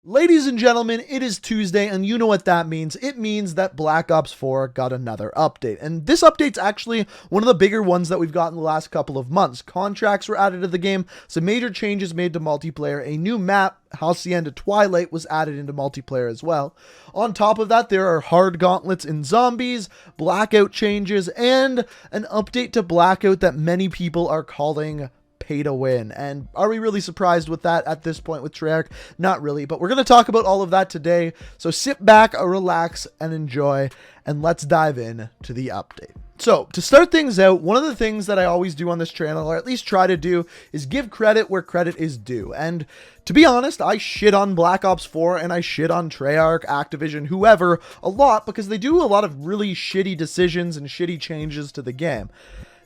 Ladies and gentlemen, it is Tuesday, and you know what that means. It means that Black Ops 4 got another update. And this update's actually one of the bigger ones that we've got in the last couple of months. Contracts were added to the game, some major changes made to multiplayer, a new map, Hacienda Twilight, was added into multiplayer as well. On top of that, there are hard gauntlets in zombies, Blackout changes, and an update to Blackout that many people are calling pay to win. And are we really surprised with that at this point with Treyarch? Not really, but we're going to talk about all of that today. So sit back, relax, and enjoy, and let's dive in to the update. So to start things out, one of the things that I always do on this channel, or at least try to do, is give credit where credit is due. And to be honest, I shit on Black Ops 4 and I shit on Treyarch, Activision, whoever, a lot because they do a lot of really shitty decisions and shitty changes to the game.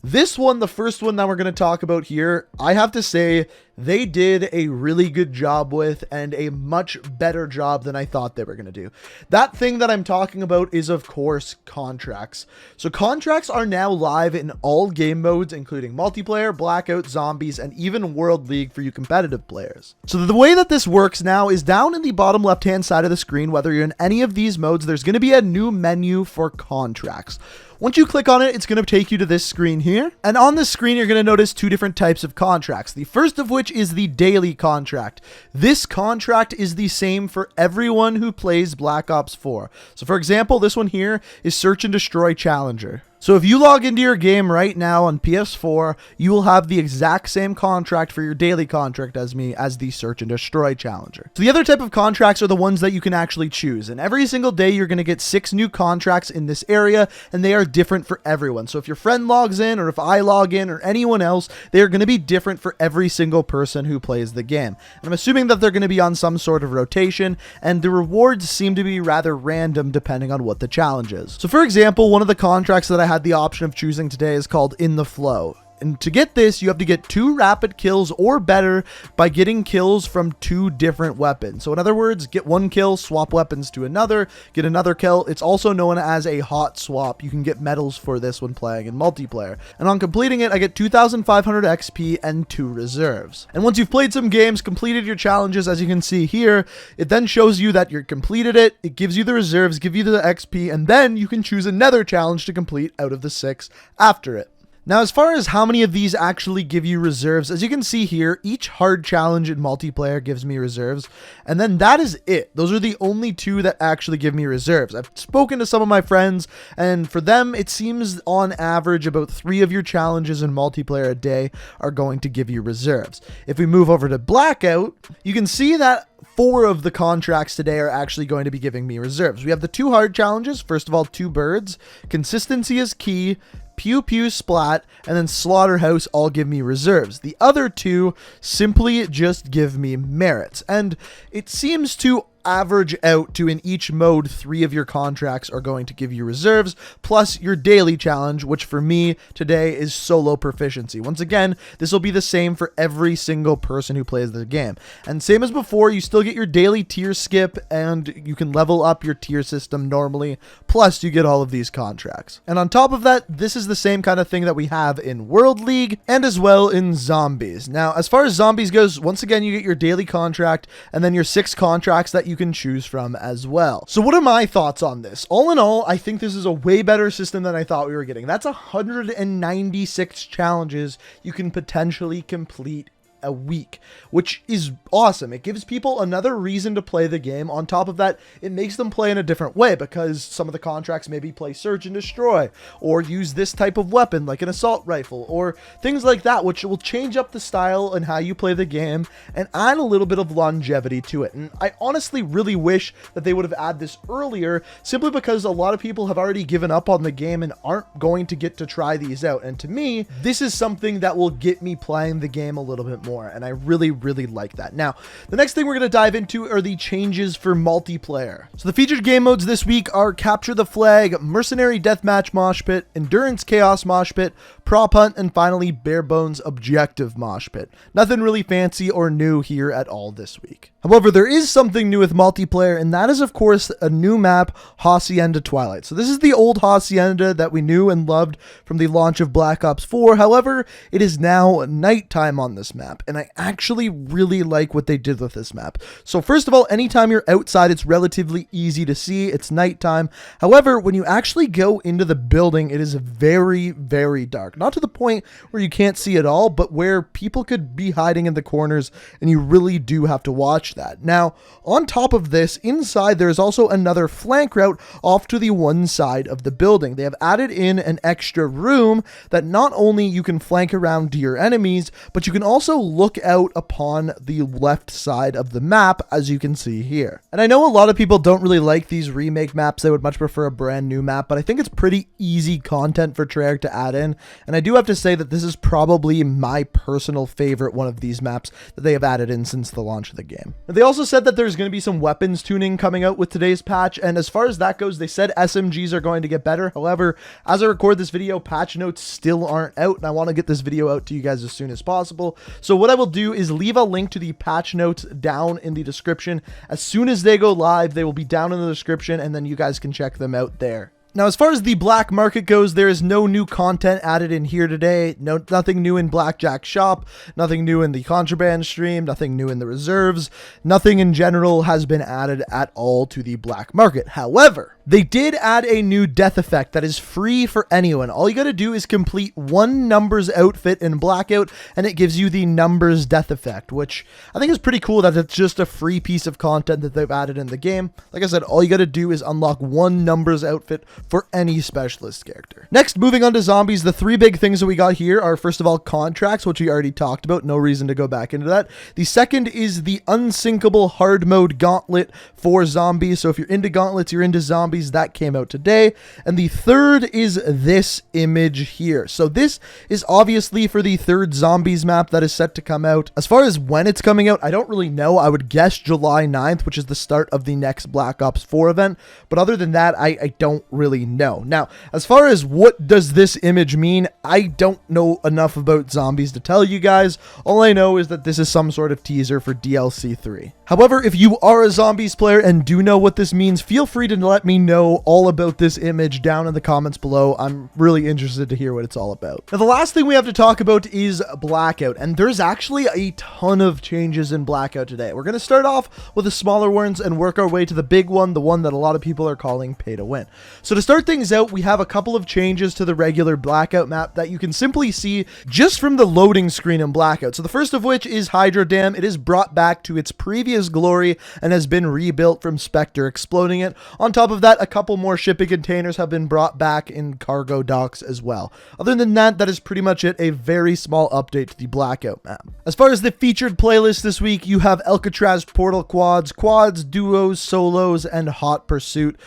This one, the first one that we're going to talk about here, I have to say they did a really good job with, and a much better job than I thought they were going to do. That thing that I'm talking about is, of course, contracts. So contracts are now live in all game modes, including multiplayer, Blackout, zombies, and even World League for you competitive players. So the way that this works now is down in the bottom left-hand side of the screen, whether you're in any of these modes, there's going to be a new menu for contracts. Once you click on it, it's going to take you to this screen here. And on this screen, you're going to notice two different types of contracts. The first of which is the daily contract. This contract is the same for everyone who plays Black Ops 4. So for example, this one here is Search and Destroy Challenger. So if you log into your game right now on PS4, you will have the exact same contract for your daily contract as me as the Search and Destroy Challenger. So the other type of contracts are the ones that you can actually choose. And every single day, you're going to get 6 new contracts in this area, and they are different for everyone. So if your friend logs in, or if I log in, or anyone else, they are going to be different for every single person who plays the game. And I'm assuming that they're going to be on some sort of rotation, and the rewards seem to be rather random depending on what the challenge is. So for example, one of the contracts that I had the option of choosing today is called In the Flow. And to get this, you have to get 2 rapid kills or better by getting kills from 2 different weapons. So in other words, get 1 kill, swap weapons to another, get another kill. It's also known as a hot swap. You can get medals for this when playing in multiplayer. And on completing it, I get 2,500 XP and 2 reserves. And once you've played some games, completed your challenges, as you can see here, it then shows you that you've completed it. It gives you the reserves, give you the XP, and then you can choose another challenge to complete out of the 6 after it. Now, as far as how many of these actually give you reserves, as you can see here, each hard challenge in multiplayer gives me reserves, and then that is it. Those are the only 2 that actually give me reserves. I've spoken to some of my friends, and for them, it seems on average about 3 of your challenges in multiplayer a day are going to give you reserves. If we move over to Blackout, you can see that 4 of the contracts today are actually going to be giving me reserves. We have the 2 hard challenges. First of all, 2 birds. Consistency is key. Pew Pew Splat, and then Slaughterhouse all give me reserves. The other 2 simply just give me merits. And it seems to average out to, in each mode, 3 of your contracts are going to give you reserves, plus your daily challenge, which for me today is solo proficiency. Once again, this will be the same for every single person who plays the game. And same as before, you still get your daily tier skip, and you can level up your tier system normally, plus you get all of these contracts. And on top of that, this is the same kind of thing that we have in World League, and as well in Zombies. Now, as far as Zombies goes, once again, you get your daily contract, and then your 6 contracts that you can choose from as well. So what are my thoughts on this? All in all, I think this is a way better system than I thought we were getting. That's 196 challenges you can potentially complete a week, which is awesome. It gives people another reason to play the game. On top of that, it makes them play in a different way, because some of the contracts maybe play Search and Destroy, or use this type of weapon like an assault rifle, or things like that, which will change up the style and how you play the game and add a little bit of longevity to it. And I honestly really wish that they would have added this earlier, simply because a lot of people have already given up on the game and aren't going to get to try these out. And to me, this is something that will get me playing the game a little bit more. And I really like that. Now, the next thing we're going to dive into are the changes for multiplayer. So the featured game modes this week are Capture the Flag, Mercenary Deathmatch Mosh Pit, Endurance Chaos Mosh Pit, Prop Hunt, and finally Bare Bones Objective Mosh Pit. Nothing really fancy or new here at all this week. However, there is something new with multiplayer, and that is, of course, a new map, Hacienda Twilight. So this is the old Hacienda that we knew and loved from the launch of Black Ops 4. However, it is now nighttime on this map. map, and I actually really like what they did with this map. So first of all, anytime you're outside, it's relatively easy to see. It's nighttime. However, when you actually go into the building, it is very, very dark. Not to the point where you can't see at all, but where people could be hiding in the corners, and you really do have to watch that. Now, on top of this, inside there is also another flank route off to the one side of the building. They have added in an extra room that not only you can flank around to your enemies, but you can also look out upon the left side of the map, as you can see here. And I know a lot of people don't really like these remake maps. They would much prefer a brand new map, but I think it's pretty easy content for Treyarch to add in. And I do have to say that this is probably my personal favorite one of these maps that they have added in since the launch of the game. And they also said that there's going to be some weapons tuning coming out with today's patch, and as far as that goes, they said SMGs are going to get better. However, as I record this video, patch notes still aren't out, and I want to get this video out to you guys as soon as possible. So what I will do is leave a link to the patch notes down in the description. As soon as they go live, they will be down in the description, and then you guys can check them out there. Now, as far as the black market goes, there is no new content added in here today. Nothing new in Blackjack shop, nothing new in the contraband stream, nothing new in the reserves. Nothing in general has been added at all to the black market. However, they did add a new death effect that is free for anyone. All you got to do is complete one numbers outfit in Blackout, and it gives you the numbers death effect, which I think is pretty cool that it's just a free piece of content that they've added in the game. Like I said, all you got to do is unlock one numbers outfit for any specialist character. Next, moving on to zombies, the three big things that we got here are, first of all, contracts, which we already talked about. No reason to go back into that. The second is the unsinkable hard mode gauntlet for zombies. So if you're into gauntlets, you're into zombies, that came out today. And the third is this image here. So this is obviously for the third zombies map that is set to come out. As far as when it's coming out, I don't really know. I would guess July 9th, which is the start of the next Black Ops 4 event. But other than that, I don't really know. Now, as far as what does this image mean, I don't know enough about zombies to tell you guys. All I know is that this is some sort of teaser for DLC 3. However, if you are a zombies player and do know what this means, feel free to let me know all about this image down in the comments below. I'm really interested to hear what it's all about. Now, the last thing we have to talk about is Blackout, and there's actually a ton of changes in Blackout today. We're going to start off with the smaller ones and work our way to the big one, the one that a lot of people are calling pay to win. So to start things out, we have a couple of changes to the regular Blackout map that you can simply see just from the loading screen in Blackout. So the first of which is Hydro Dam. It is brought back to its previous glory and has been rebuilt from Spectre exploding it. On top of that, a couple more shipping containers have been brought back in cargo docks as well. Other than that, that is pretty much it. A very small update to the Blackout map. As far as the featured playlist this week, you have Alcatraz Portal quads, duos, solos, and Hot Pursuit.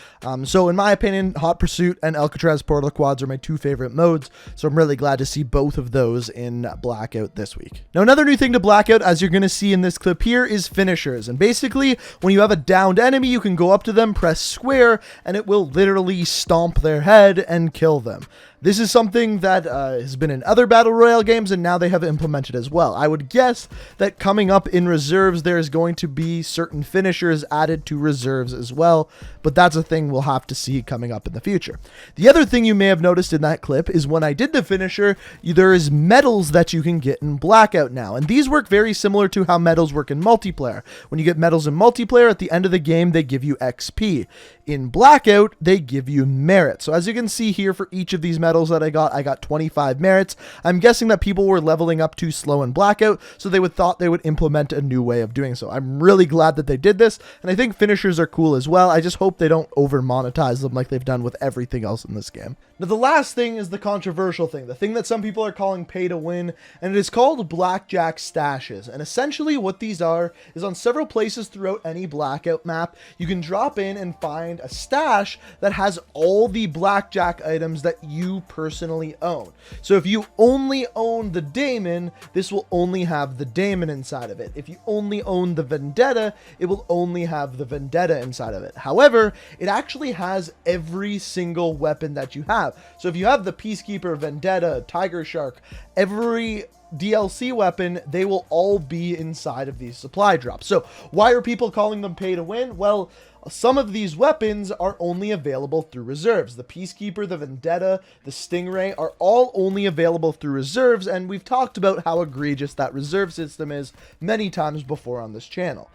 So in my opinion, Hot Pursuit and Alcatraz Portal quads are my two favorite modes, so I'm really glad to see both of those in Blackout this week. Now, another new thing to Blackout, as you're going to see in this clip here, is finishers. And basically, when you have a downed enemy, you can go up to them, press square, and it will literally stomp their head and kill them. This is something that has been in other Battle Royale games, and now they have implemented as well. I would guess that coming up in reserves, there is going to be certain finishers added to reserves as well, but that's a thing we'll have to see coming up in the future. The other thing you may have noticed in that clip is when I did the finisher, there is medals that you can get in Blackout now, and these work very similar to how medals work in multiplayer. When you get medals in multiplayer, at the end of the game, they give you XP. In Blackout, they give you merit. So as you can see here, for each of these medals that I got 25 merits. I'm guessing that people were leveling up too slow in Blackout, so they thought they would implement a new way of doing so. I'm really glad that they did this, and I think finishers are cool as well. I just hope they don't over monetize them like they've done with everything else in this game. Now, the last thing is the controversial thing, the thing that some people are calling pay to win, and it is called Blackjack Stashes. And essentially what these are is on several places throughout any Blackout map, you can drop in and find a stash that has all the Blackjack items that you personally own. So if you only own the Daemon, this will only have the Daemon inside of it. If you only own the Vendetta, it will only have the Vendetta inside of it. However, it actually has every single weapon that you have. So if you have the Peacekeeper, Vendetta, Tiger Shark, every DLC weapon, they will all be inside of these supply drops. So why are people calling them pay to win? Well, some of these weapons are only available through reserves. The Peacekeeper, the Vendetta, the Stingray are all only available through reserves, and we've talked about how egregious that reserve system is many times before on this channel.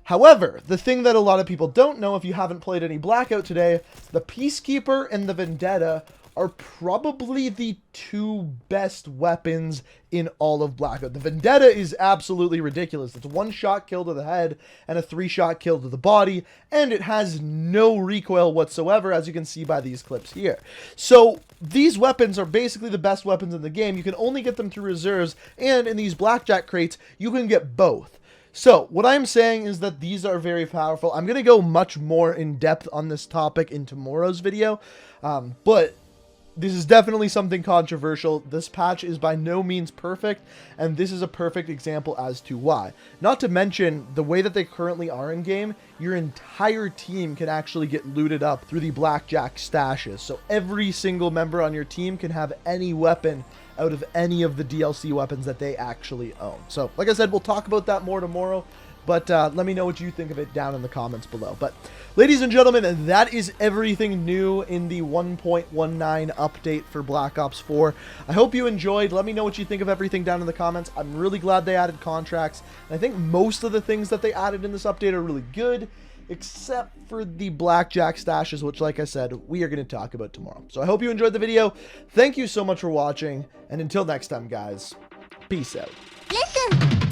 However, the thing that a lot of people don't know if you haven't played any Blackout today, the Peacekeeper and the Vendetta are probably the two best weapons in all of Blackout. The Vendetta is absolutely ridiculous. It's a 1-shot kill to the head and a 3-shot kill to the body, and it has no recoil whatsoever, as you can see by these clips here. So these weapons are basically the best weapons in the game. You can only get them through reserves, and in these Blackjack crates, you can get both. So what I'm saying is that these are very powerful. I'm going to go much more in depth on this topic in tomorrow's video, but this is definitely something controversial. This patch is by no means perfect, and this is a perfect example as to why. Not to mention, the way that they currently are in game, your entire team can actually get looted up through the Blackjack Stashes. So every single member on your team can have any weapon out of any of the DLC weapons that they actually own. So, like I said, we'll talk about that more tomorrow. But let me know what you think of it down in the comments below. But ladies and gentlemen, that is everything new in the 1.19 update for Black Ops 4. I hope you enjoyed. Let me know what you think of everything down in the comments. I'm really glad they added contracts. And I think most of the things that they added in this update are really good, except for the Blackjack Stashes, which, like I said, we are going to talk about tomorrow. So I hope you enjoyed the video. Thank you so much for watching. And until next time, guys, peace out. Listen.